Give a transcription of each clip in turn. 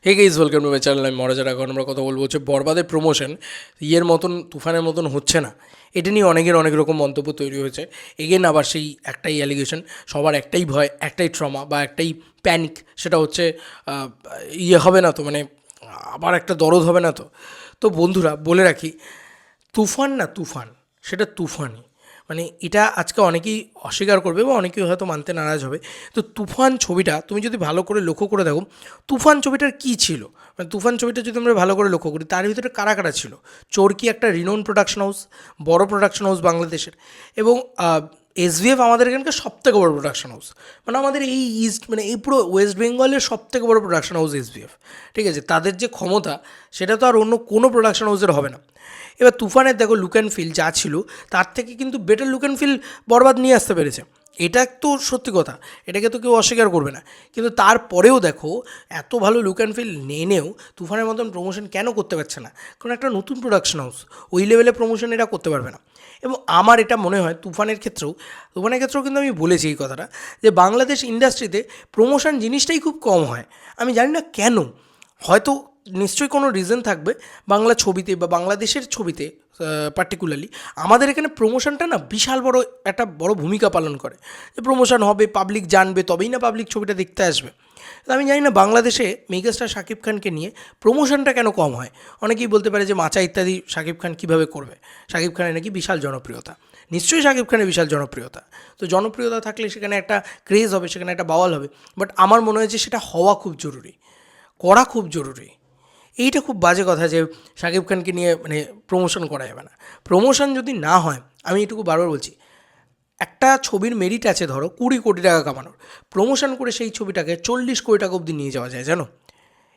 Hey guys, welcome to my channel. আমি মহারাজার। এখন আমরা কথা বলবো হচ্ছে বরবাদের প্রমোশন ইয়ের মতন, তুফানের মতন হচ্ছে না। এটা নিয়ে অনেকের অনেক রকম মন্তব্য তৈরি হয়েছে। এগেন আবার সেই একটাই অ্যালিগেশন, সবার একটাই ভয়, একটাই ট্রমা বা একটাই প্যানিক, সেটা হচ্ছে ইয়ে হবে না তো, মানে আবার একটা দরদ হবে না তো। তো বন্ধুরা, বলে রাখি, তুফান না তুফান, সেটা তুফানই। মানে এটা আজকে অনেকেই অস্বীকার করবে বা অনেকেই হয়তো মানতে নারাজ হবে। তো তুফান ছবিটা তুমি যদি ভালো করে লক্ষ্য করে দেখো, তুফান ছবিটার কী ছিল, মানে তুফান ছবিটা যদি আমরা ভালো করে লক্ষ্য করি, তার ভিতরে কারা কারা ছিল। চরকি একটা রিনোন প্রোডাকশন হাউস, বড় প্রোডাকশন হাউস বাংলাদেশের, এবং এসভিএফ আমাদের এখানকার সবথেকে বড় প্রোডাকশন হাউস। মানে আমাদের এই ইস্ট, মানে এই পুরো ওয়েস্ট বেঙ্গলের সবথেকে বড় প্রোডাকশন হাউস এসভিএফ। ঠিক আছে, তাদের যে ক্ষমতা সেটা তো আর অন্য কোনো প্রোডাকশন হাউসের হবে না। এবার তুফানের দেখো লুক অ্যান্ড ফিল যা ছিল, তার থেকে কিন্তু বেটার লুক অ্যান্ড ফিল বরবাদ নিয়ে আসতে পেরেছে। এটা তো সত্যি কথা, এটাকে তো কেউ অস্বীকার করবে না। কিন্তু তারপরেও দেখো, এত ভালো লুক অ্যান্ড ফিল নিয়েও তুফানের মতন প্রমোশন কেন করতে পারছে না? কারণ একটা নতুন প্রোডাকশন হাউস ওই লেভেলে প্রমোশন এটা করতে পারবে না। এবং আমার এটা মনে হয় তুফানের ক্ষেত্রেও কিন্তু আমি বলেছি এই কথাটা, যে বাংলাদেশ ইন্ডাস্ট্রিতে প্রমোশন জিনিসটাই খুব কম হয়। আমি জানি না কেন, হয়তো নিশ্চয়ই কোনো রিজন থাকবে। বাংলা ছবিতে বা বাংলাদেশের ছবিতে পার্টিকুলারলি আমাদের এখানে প্রমোশনটা না বিশাল বড় একটা বড় ভূমিকা পালন করে। যে প্রমোশন হবে, পাবলিক জানবে, তবেই না পাবলিক ছবিটা দেখতে আসবে। তো আমি জানি না বাংলাদেশে মেগাস্টার শাকিব খানকে নিয়ে প্রমোশনটা কেন কম হয়। অনেকেই বলতে পারে যে মাচা ইত্যাদি শাকিব খান কীভাবে করবে, শাকিব খানের নাকি বিশাল জনপ্রিয়তা। নিশ্চয়ই শাকিব খানের বিশাল জনপ্রিয়তা, তো জনপ্রিয়তা থাকলে সেখানে একটা ক্রেজ হবে, সেখানে একটা বাওয়াল হবে। বাট আমার মনে হয় যে সেটা হওয়া খুব জরুরি, করা খুব জরুরি। এইটা খুব বাজে কথা যে শাকিব খানকে নিয়ে মানে প্রমোশন করা যাবে না। প্রমোশন যদি না হয়, আমি এটুকু বারবার বলছি, একটা ছবির মেরিট আছে ধরো 20 কোটি টাকা কামানোর, প্রমোশন করে সেই ছবিটাকে 40 কোটি টাকা অবধি নিয়ে যাওয়া যায়, জানো?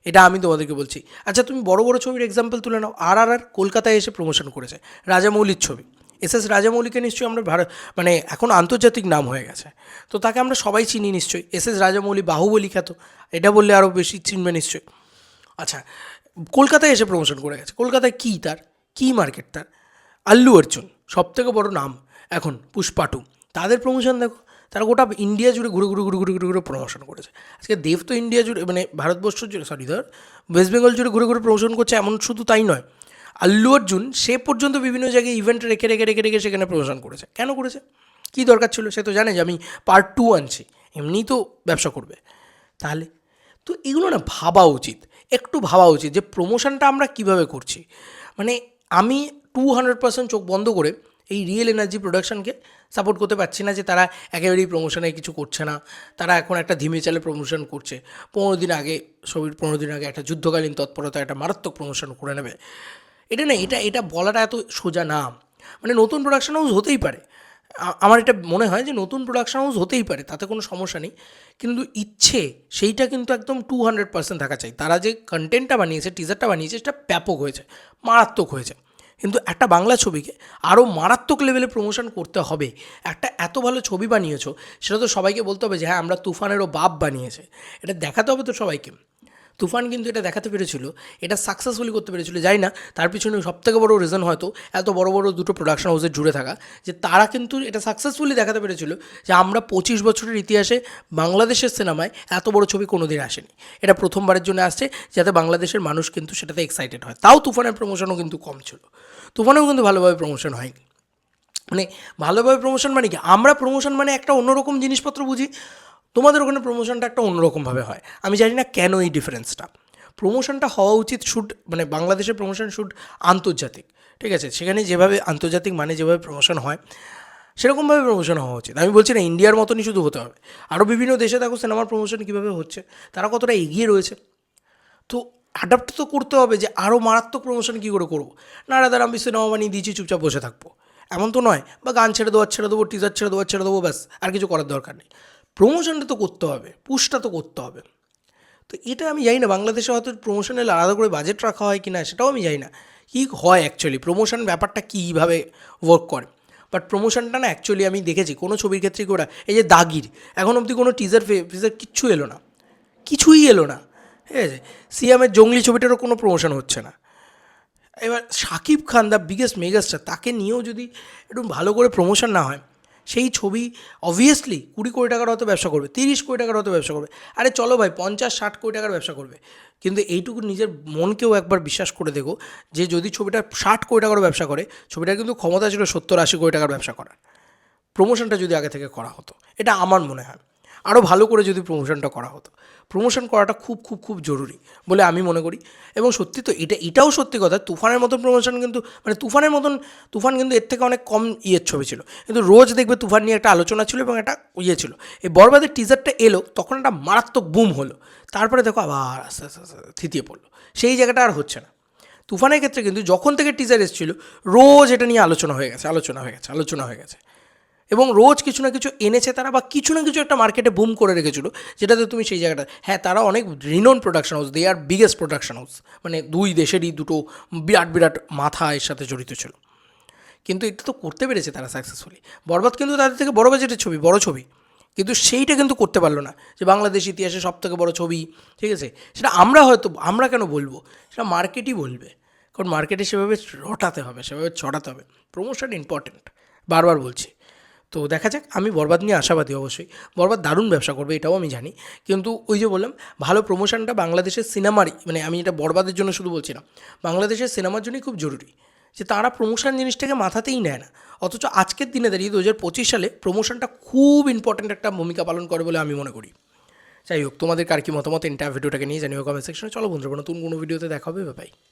এটা আমি তোমাদেরকে বলছি। আচ্ছা, তুমি বড় বড় ছবির এক্সাম্পল তুলে নাও। আর কলকাতায় এসে প্রমোশন করেছে রাজামৌলির ছবি। এস রাজামৌলিকে নিশ্চয়ই আমরা ভারত, মানে এখন আন্তর্জাতিক নাম হয়ে গেছে, তো তাকে আমরা সবাই চিনি নিশ্চয়ই। রাজামৌলি বাহুবলী খ্যাত, এটা বললে আরও বেশি চিনবে নিশ্চয়ই। আচ্ছা, কলকাতায় এসে প্রমোশন করে গেছে। কলকাতায় কী তার, কী মার্কেট তার? আল্লু অর্জুন সবথেকে বড় নাম এখন, পুষ্পা টু, তাদের প্রমোশন দেখো। তারা গোটা ইন্ডিয়া জুড়ে ঘুরে ঘুরে ঘুরে ঘুরে ঘুরে ঘুরে প্রমোশন করেছে। আজকে দেব তো ইন্ডিয়া জুড়ে, মানে ভারতবর্ষ জুড়ে, ওয়েস্ট বেঙ্গল জুড়ে ঘুরে ঘুরে প্রমোশন করছে। এমন শুধু তাই নয়, আল্লু অর্জুন সে পর্যন্ত বিভিন্ন জায়গায় ইভেন্ট রেখে রেখে রেখে রেখে সেখানে প্রমোশন করেছে। কেন করেছে? কী দরকার ছিল? সে তো জানে যে আমি পার্ট 2 আনছি, এমনিই তো ব্যবসা করবে। তাহলে তো এগুলো না ভাবা উচিত, একটু ভাবা উচিত যে প্রমোশনটা আমরা কিভাবে করছি। মানে আমি 200% চোখ বন্ধ করে এই রিয়েল এনার্জি প্রোডাকশনকে সাপোর্ট করতে পারছি না যে তারা একেবারেই প্রমোশনে কিছু করছে না। তারা এখন একটা ধিমে চালে প্রমোশন করছে। 15 দিন আগে, ছবির 15 দিন আগে একটা যুদ্ধকালীন তৎপরতা একটা মারাত্মক প্রমোশন করে নেবে। এটা না, এটা এটা বলাটা এত সোজা না। মানে নতুন প্রোডাকশন হাউস হতেই পারে, আমার এটা মনে হয় যে নতুন প্রোডাকশন হাউস হতেই পারে, তাতে কোনো সমস্যা নেই। কিন্তু ইচ্ছে, সেইটা কিন্তু একদম 200% থাকা চাই। তারা যে কন্টেন্টটা বানিয়েছে, টিজারটা বানিয়েছে, সেটা ব্যাপক হয়েছে, মারাত্মক হয়েছে। কিন্তু একটা বাংলা ছবিকে আরও মারাত্মক লেভেলে প্রমোশন করতে হবে। একটা এত ভালো ছবি বানিয়েছো, সেটা তো সবাইকে বলতে হবে যে হ্যাঁ, আমরা তুফানেরও বাপ বানিয়েছে। এটা দেখাতে হবে তো সবাইকে। তুফান কিন্তু এটা দেখাতে পেরেছিল, এটা সাকসেসফুলি করতে পেরেছিল। যাই না, তার পিছনে সবথেকে বড় রিজন হয়তো এত বড় বড় দুটো প্রোডাকশন হাউসের জুড়ে থাকা, যে তারা কিন্তু এটা সাকসেসফুলি দেখাতে পেরেছিল যে আমরা 25 বছরের ইতিহাসে বাংলাদেশের সিনেমায় এত বড় ছবি কোনো দিন আসেনি। এটা প্রথমবারের জন্য আসছে, যাতে বাংলাদেশের মানুষ কিন্তু সেটাতে এক্সাইটেড হয়। তাও তুফানের প্রমোশনও কিন্তু কম ছিল, তুফানেও কিন্তু ভালোভাবে প্রমোশন হয়নি। মানে ভালোভাবে প্রমোশন মানে কি, আমরা প্রমোশন মানে একটা অন্যরকম জিনিসপত্র বুঝি, তোমাদের ওখানে প্রমোশনটা একটা অন্যরকমভাবে হয়। আমি জানি না কেন এই ডিফারেন্সটা। প্রমোশনটা হওয়া উচিত শুড, মানে বাংলাদেশের প্রমোশন শুড আন্তর্জাতিক। ঠিক আছে, সেখানে যেভাবে আন্তর্জাতিক মানে যেভাবে প্রমোশন হয়, সেরকমভাবে প্রমোশন হওয়া উচিত। আমি বলছি না ইন্ডিয়ার মতনই শুধু হতে হবে। আরও বিভিন্ন দেশে দেখো সিনেমার প্রমোশন কীভাবে হচ্ছে, তারা কতটা এগিয়ে রয়েছে। তো অ্যাডাপ্ট তো করতে হবে যে আরও মারাত্মক প্রমোশন কী করে করবো। না দাদা, আমি সিনেমা বানিয়ে দিয়েছি, চুপচাপ বসে থাকবো, এমন তো নয়। বা গান ছেড়ে দেবো, টিজার ছেড়ে দেবো, ব্যাস, আর কিছু করার দরকার নেই। প্রমোশনটা তো করতে হবে, পুশটা তো করতে হবে। তো এটা আমি জানি না বাংলাদেশে হয়তো প্রমোশনের আলাদা করে বাজেট রাখা হয় কি না, সেটাও আমি জানি না কী হয় অ্যাকচুয়ালি প্রমোশন ব্যাপারটা কীভাবে ওয়ার্ক করে। বাট প্রমোশনটা না অ্যাকচুয়ালি আমি দেখেছি কোনো ছবির ক্ষেত্রে কি ওরা, এই যে দাগির, এখন অবধি কোনো টিজার ফিজার কিচ্ছু এলো না, কিছুই এলো না। ঠিক আছে, সিয়ামের জঙ্গলি ছবিটারও কোনো প্রমোশন হচ্ছে না। এবার Shakib Khan the biggest megastar, তাকে নিয়েও যদি একটু ভালো করে প্রমোশন না হয়, সেই ছবি অবভিয়াসলি 20 কোটি টাকার হয়তো ব্যবসা করবে, 30 কোটি টাকার হয়তো ব্যবসা করবে। আরে চলো ভাই 50-60 কোটি টাকার ব্যবসা করবে, কিন্তু এইটুকু নিজের মনকেও একবার বিশ্বাস করে দেখো যে যদি ছবিটা 60 কোটি টাকারও ব্যবসা করে, ছবিটার কিন্তু ক্ষমতা ছিল 70-80 কোটি টাকার ব্যবসা করার। প্রমোশনটা যদি আগে থেকে করা হতো, এটা আমার মনে হয় আরও ভালো করে যদি প্রমোশনটা করা হতো। প্রমোশন করাটা খুব খুব খুব জরুরি বলে আমি মনে করি। এবং সত্যি তো এটাও সত্যি কথা, তুফানের মতন প্রমোশন কিন্তু মানে তুফান কিন্তু এর থেকে অনেক কম ইয়ের ছবি ছিল, কিন্তু রোজ দেখবে তুফান নিয়ে একটা আলোচনা ছিল এবং একটা ইয়ে ছিল। এই বরবাদের টিজারটা এলো তখন একটা মারাত্মক বুম হলো, তারপরে দেখো আবার আস্তে আস্তে আস্তে থিতিয়ে পড়লো, সেই জায়গাটা আর হচ্ছে না। তুফানের ক্ষেত্রে কিন্তু যখন থেকে টিজার এসেছিল রোজ এটা নিয়ে আলোচনা হয়ে গেছে, এবং রোজ কিছু না কিছু এনেছে তারা, বা কিছু না কিছু একটা মার্কেটে বুম করে রেখেছিল, যেটাতে তুমি সেই জায়গাটা, হ্যাঁ তারা অনেক রিনোন প্রোডাকশন হাউস, দে আর বিগেস্ট প্রোডাকশন হাউস, মানে দুই দেশেরই দুটো বিরাট বিরাট মাথা এর সাথে জড়িত ছিল, কিন্তু এটা তো করতে পেরেছে তারা সাকসেসফুলি। বরবাদ কিন্তু তাদের থেকে বড় বাজেটের ছবি, বড় ছবি, কিন্তু সেইটা কিন্তু করতে পারলো না যে বাংলাদেশ ইতিহাসে সব থেকে বড় ছবি, ঠিক আছে। সেটা আমরা কেন বলবো, সেটা মার্কেটই বলবে, কারণ মার্কেটে সেভাবে রটাতে হবে, সেভাবে ছড়াতে হবে। প্রমোশন ইম্পর্টেন্ট, বারবার বলছি। তো দেখা যাক, আমি বরবাদ নিয়ে আশাবাদী অবশ্যই, বরবাদ দারুণ ব্যবসা করবে এটাও আমি জানি, কিন্তু ওই যে বললাম ভালো প্রমোশনটা বাংলাদেশের সিনেমারই, মানে আমি এটা বরবাদের জন্য শুধু বলছি না, বাংলাদেশের সিনেমার জন্যই খুব জরুরি যে তারা প্রমোশন জিনিসটাকে মাথাতেই নেয় না। অথচ আজকের দিনে দাঁড়িয়ে 2025 সালে প্রমোশনটা খুব ইম্পর্ট্যান্ট একটা ভূমিকা পালন করে বলে আমি মনে করি। যাই হোক, তোমাদের কার কি মতামত এন্টায়ার ভিডিওটাকে নিয়ে জানিও কমেন্ট সেকশনে। চলো বন্ধুরা, নতুন কোনো ভিডিওতে দেখা হবে, বাই।